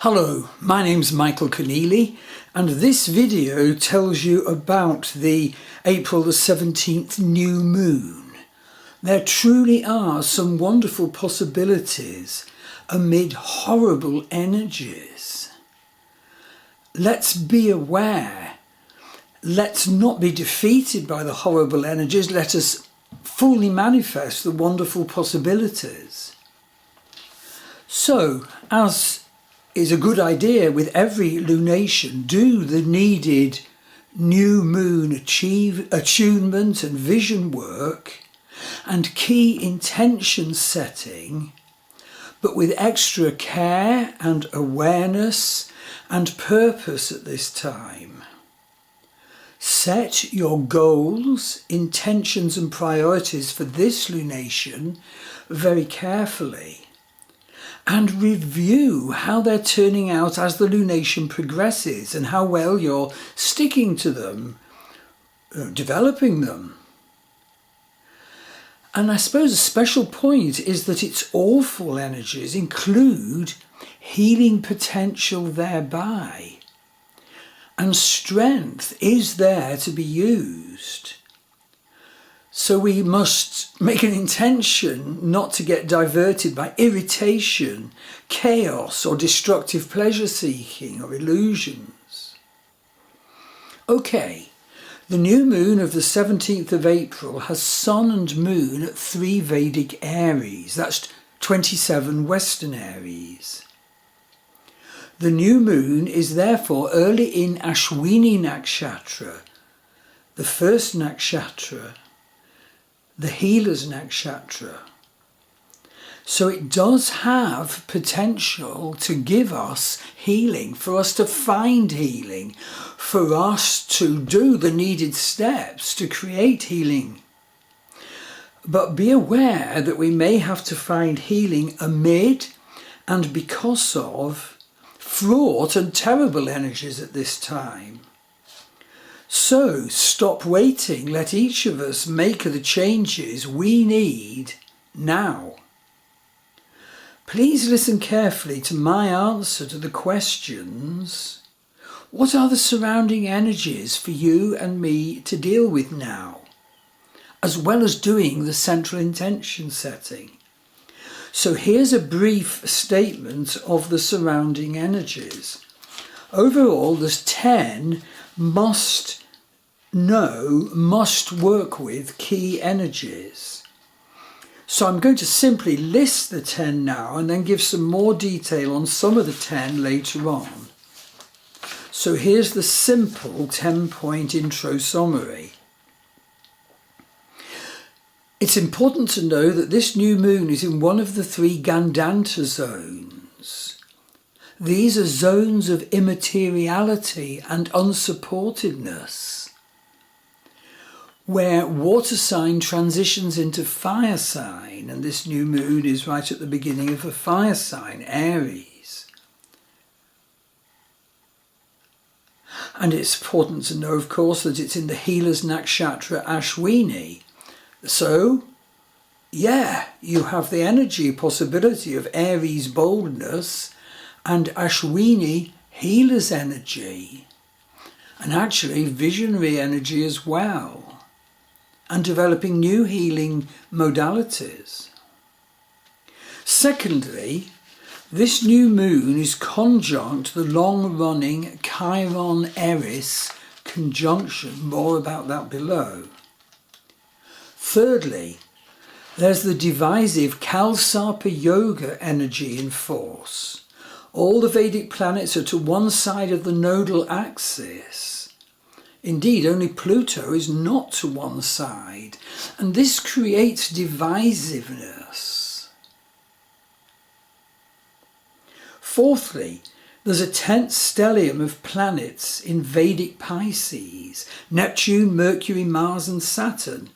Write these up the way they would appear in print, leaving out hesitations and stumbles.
Hello, my name's Michael Conneely, and this video tells you about the April the 17th new moon. There truly are some wonderful possibilities amid horrible energies. Let's be aware. Let's not be defeated by the horrible energies. Let us fully manifest the wonderful possibilities. So, as is a good idea with every lunation, do the needed new moon attunement and vision work and key intention setting, but with extra care and awareness and purpose at this time. Set your goals, intentions and priorities for this lunation very carefully, and review how they're turning out as the lunation progresses and how well you're sticking to them, developing them. And I suppose a special point is that its awful energies include healing potential thereby, and strength is there to be used. So we must make an intention not to get diverted by irritation, chaos, or destructive pleasure seeking or illusions. Okay, the new moon of the 17th of April has sun and moon at 3 Vedic Aries, that's 27 Western Aries. The new moon is therefore early in Ashwini Nakshatra, the first nakshatra, the healer's nakshatra. So it does have potential to give us healing, for us to find healing, for us to do the needed steps to create healing. But be aware that we may have to find healing amid and because of fraught and terrible energies at this time. So stop waiting, let each of us make the changes we need now. Please listen carefully to my answer to the questions. What are the surrounding energies for you and me to deal with now, as well as doing the central intention setting? So here's a brief statement of the surrounding energies. Overall, there's 10 must work with key energies. So I'm going to simply list the 10 now and then give some more detail on some of the 10 later on. So here's the simple 10-point intro summary. It's important to know that this new moon is in one of the 3 Gandanta zones. These are zones of immateriality and unsupportedness, where water sign transitions into fire sign, and this new moon is right at the beginning of a fire sign, Aries. And it's important to know, of course, that it's in the healer's nakshatra Ashwini. So, yeah, you have the energy possibility of Aries boldness and Ashwini healer's energy, and actually visionary energy as well, and developing new healing modalities. Secondly, this new moon is conjunct the long-running Chiron-Eris conjunction, more about that below. Thirdly, there's the divisive Kalsarpa Yoga energy in force. All the Vedic planets are to one side of the nodal axis. Indeed, only Pluto is not to one side, and this creates divisiveness. Fourthly, there's a tense stellium of planets in Vedic Pisces, Neptune, Mercury, Mars and Saturn.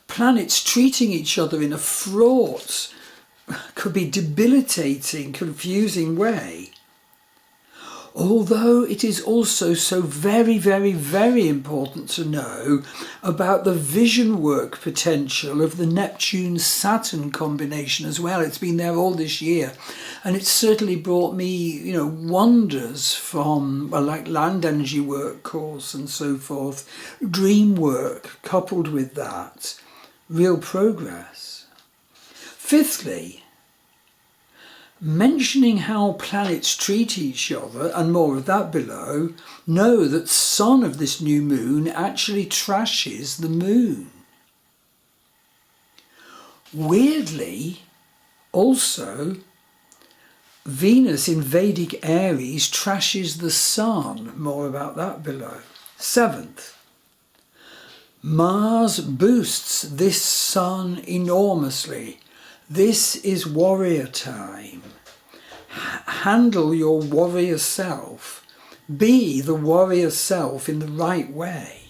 Planets treating each other in a fraught, could be debilitating, confusing way. Although it is also so very, very, very important to know about the vision work potential of the Neptune-Saturn combination as well. It's been there all this year, and it's certainly brought me, wonders from, like land energy work course and so forth, dream work coupled with that, real progress. Fifthly, mentioning how planets treat each other, and more of that below, know that Sun of this new moon actually trashes the moon. Weirdly, also, Venus in Vedic Aries trashes the Sun. More about that below. Seventh, Mars boosts this Sun enormously. This is warrior time. Handle your warrior self. Be the warrior self in the right way.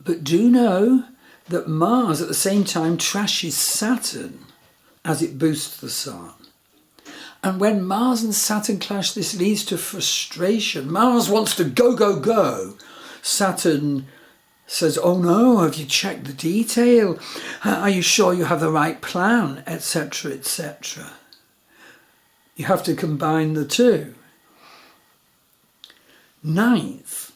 But do know that Mars at the same time trashes Saturn as it boosts the Sun. And when Mars and Saturn clash, this leads to frustration. Mars wants to go, go, go. Saturn says, oh no, have you checked the detail? Are you sure you have the right plan? Etc., etc. You have to combine the two. Ninth,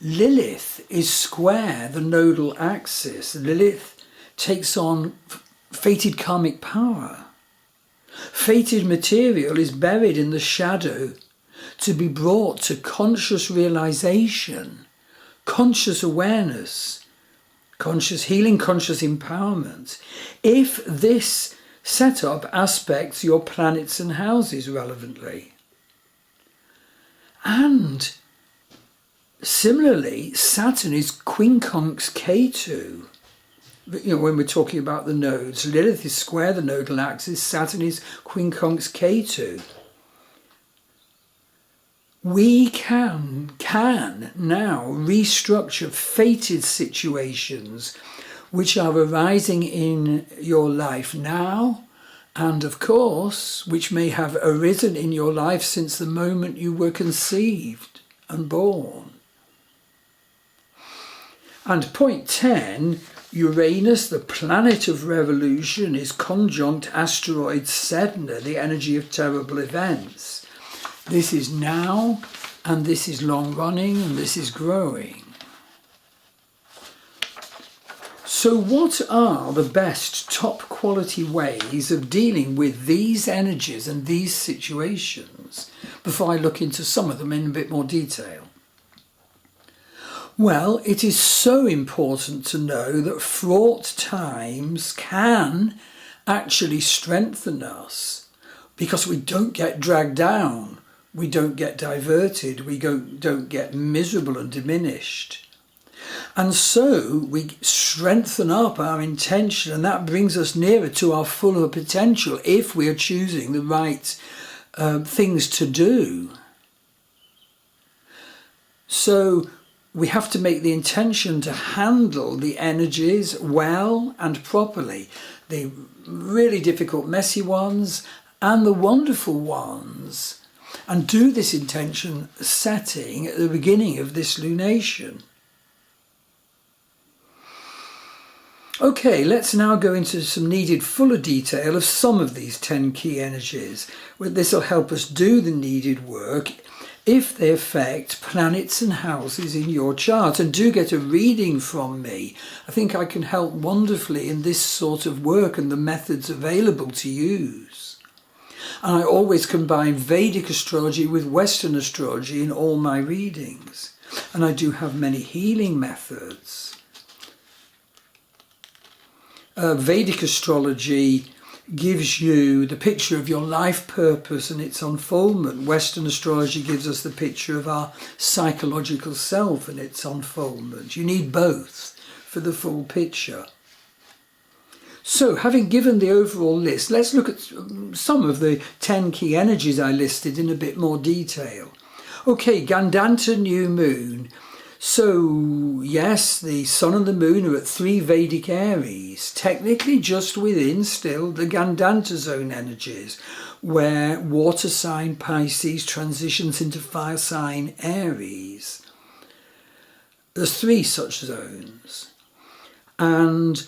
Lilith is square the nodal axis. Lilith takes on fated karmic power. Fated material is buried in the shadow to be brought to conscious realization, conscious awareness, conscious healing, conscious empowerment. If this setup aspects your planets and houses relevantly. And similarly, Saturn is quincunx K2. When we're talking about the nodes, Lilith is square the nodal axis, Saturn is quincunx K2. We can now restructure fated situations which are arising in your life now, and of course, which may have arisen in your life since the moment you were conceived and born. And point 10, Uranus, the planet of revolution, is conjunct asteroid Sedna, the energy of terrible events. This is now, and this is long running, and this is growing. So what are the best top quality ways of dealing with these energies and these situations before I look into some of them in a bit more detail? Well, it is so important to know that fraught times can actually strengthen us because we don't get dragged down, we don't get diverted, we don't get miserable and diminished. And so we strengthen up our intention, and that brings us nearer to our fuller potential if we are choosing the right things to do. So we have to make the intention to handle the energies well and properly, the really difficult, messy ones and the wonderful ones, and do this intention setting at the beginning of this lunation. Okay, let's now go into some needed fuller detail of some of these 10 key energies. This will help us do the needed work if they affect planets and houses in your chart. And do get a reading from me. I think I can help wonderfully in this sort of work and the methods available to use. And I always combine Vedic astrology with Western astrology in all my readings. And I do have many healing methods. Vedic astrology gives you the picture of your life purpose and its unfoldment. Western astrology gives us the picture of our psychological self and its unfoldment. You need both for the full picture. So, having given the overall list, let's look at some of the 10 key energies I listed in a bit more detail. Okay, Gandanta new moon. So, yes, the Sun and the Moon are at 3 Vedic Aries, technically just within still the Gandanta zone energies, where water sign Pisces transitions into fire sign Aries. There's 3 such zones. And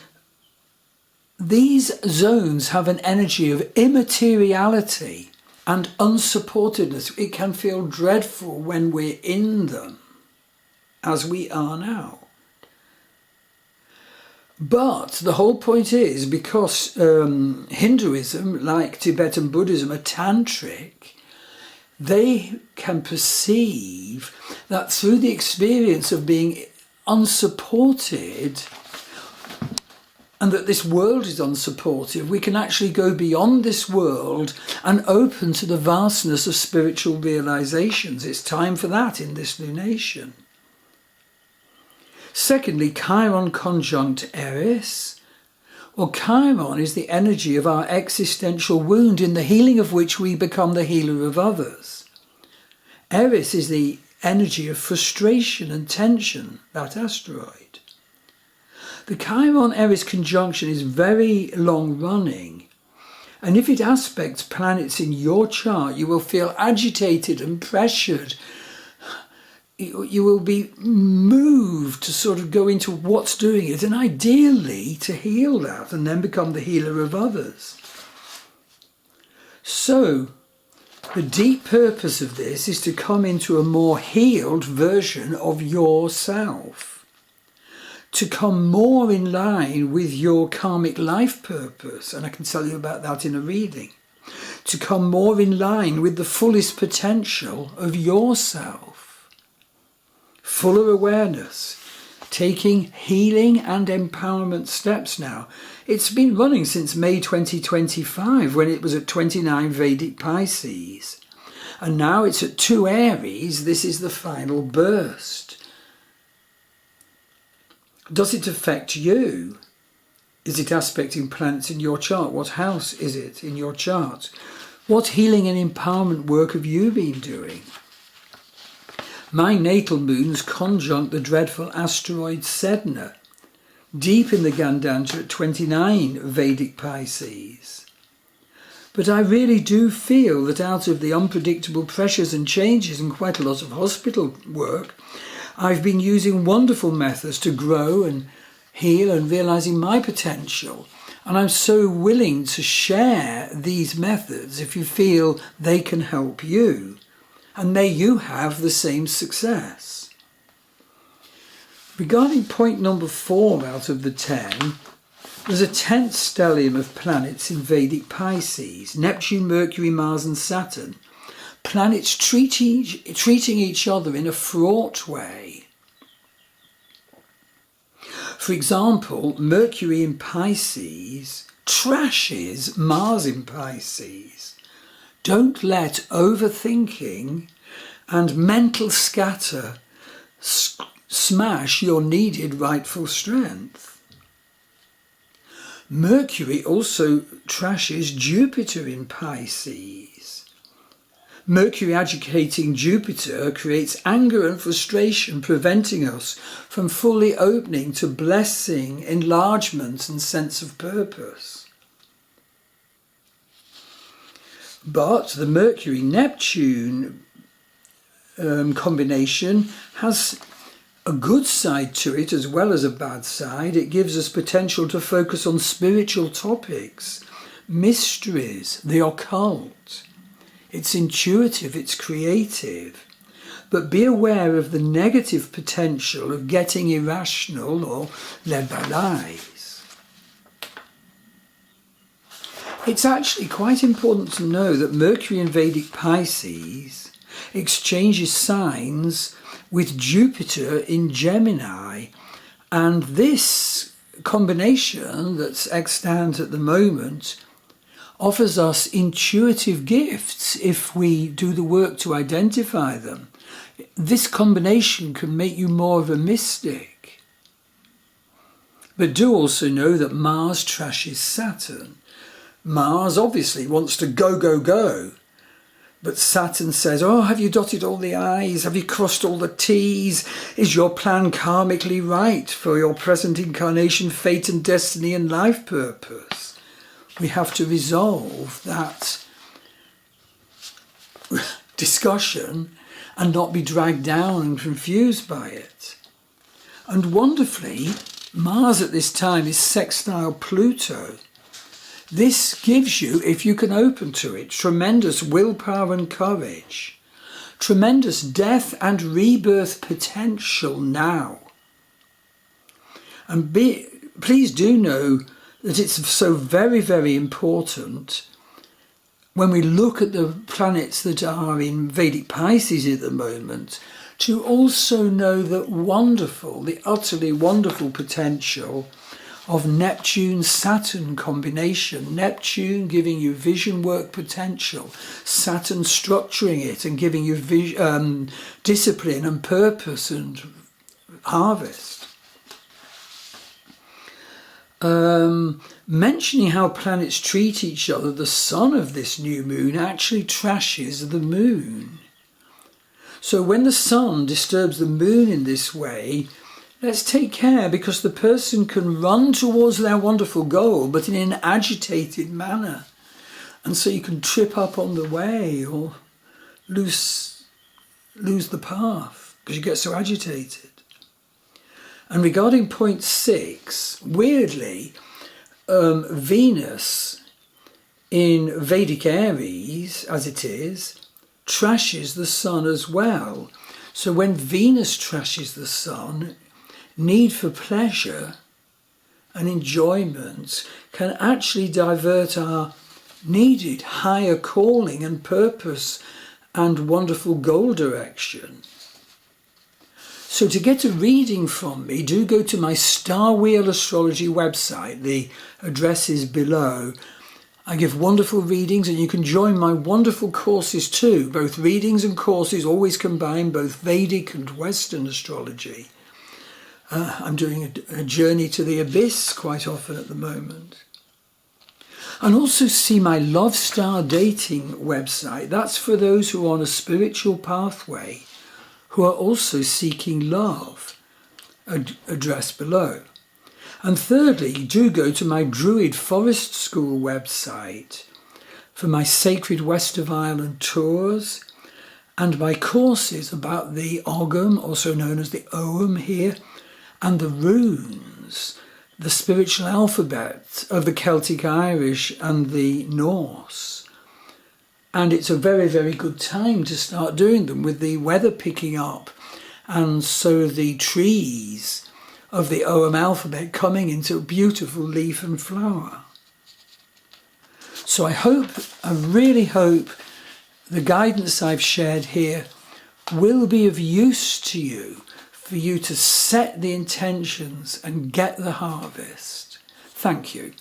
these zones have an energy of immateriality and unsupportedness. It can feel dreadful when we're in them, as we are now. But the whole point is, because Hinduism, like Tibetan Buddhism, are tantric, they can perceive that through the experience of being unsupported, and that this world is unsupportive, we can actually go beyond this world and open to the vastness of spiritual realizations. It's time for that in this lunation. Secondly, Chiron conjunct Eris. Well, Chiron is the energy of our existential wound, in the healing of which we become the healer of others. Eris is the energy of frustration and tension, that asteroid. The Chiron-Eris conjunction is very long-running, and if it aspects planets in your chart, you will feel agitated and pressured. You will be moved to sort of go into what's doing it, and ideally to heal that and then become the healer of others. So, the deep purpose of this is to come into a more healed version of yourself, to come more in line with your karmic life purpose, and I can tell you about that in a reading, to come more in line with the fullest potential of yourself. Fuller awareness, taking healing and empowerment steps now. It's been running since May 2025, when it was at 29 Vedic Pisces. And now it's at 2 Aries. This is the final burst. Does it affect you? Is it aspecting planets in your chart? What house is it in your chart? What healing and empowerment work have you been doing? My natal moon's conjunct the dreadful asteroid Sedna, deep in the Gandanta at 29 Vedic Pisces. But I really do feel that out of the unpredictable pressures and changes and quite a lot of hospital work, I've been using wonderful methods to grow and heal and realising my potential. And I'm so willing to share these methods if you feel they can help you. And may you have the same success. Regarding point number 4 out of the 10, there's a 10th stellium of planets in Vedic Pisces, Neptune, Mercury, Mars and Saturn. Planets treating each other in a fraught way. For example, Mercury in Pisces trashes Mars in Pisces. Don't let overthinking and mental scatter smash your needed rightful strength. Mercury also trashes Jupiter in Pisces. Mercury agitating Jupiter creates anger and frustration, preventing us from fully opening to blessing, enlargement and sense of purpose. But the Mercury-Neptune combination has a good side to it as well as a bad side. It gives us potential to focus on spiritual topics, mysteries, the occult. It's intuitive, it's creative. But be aware of the negative potential of getting irrational or led by lies. It's actually quite important to know that Mercury in Vedic Pisces exchanges signs with Jupiter in Gemini, and this combination that's extant at the moment offers us intuitive gifts if we do the work to identify them. This combination can make you more of a mystic. But do also know that Mars trashes Saturn. Mars obviously wants to go, go, go. But Saturn says, oh, have you dotted all the I's? Have you crossed all the T's? Is your plan karmically right for your present incarnation, fate and destiny and life purpose? We have to resolve that discussion and not be dragged down and confused by it. And wonderfully, Mars at this time is sextile Pluto. This gives you, if you can open to it, tremendous willpower and courage, tremendous death and rebirth potential now. And please do know that it's so very, very important when we look at the planets that are in Vedic Pisces at the moment, to also know that the utterly wonderful potential of Neptune-Saturn combination. Neptune giving you vision work potential, Saturn structuring it and giving you discipline and purpose and harvest. Mentioning how planets treat each other, the sun of this new moon actually trashes the moon. So when the sun disturbs the moon in this way, let's take care, because the person can run towards their wonderful goal, but in an agitated manner. And so you can trip up on the way or lose the path because you get so agitated. And regarding point 6, weirdly, Venus in Vedic Aries, as it is, trashes the sun as well. So when Venus trashes the sun, need for pleasure and enjoyment can actually divert our needed higher calling and purpose and wonderful goal direction. So to get a reading from me, do go to my Star Wheel Astrology website. The address is below. I give wonderful readings, and you can join my wonderful courses too. Both readings and courses always combine both Vedic and Western astrology. I'm doing a journey to the abyss quite often at the moment. And also see my Love Star Dating website. That's for those who are on a spiritual pathway, who are also seeking love, address below. And thirdly, do go to my Druid Forest School website for my Sacred West of Ireland tours and my courses about the Ogham, also known as the Ogham here, and the runes, the spiritual alphabet of the Celtic Irish and the Norse. And it's a very, very good time to start doing them with the weather picking up, and so the trees of the Ogham alphabet coming into beautiful leaf and flower. So I really hope the guidance I've shared here will be of use to you, for you to set the intentions and get the harvest. Thank you.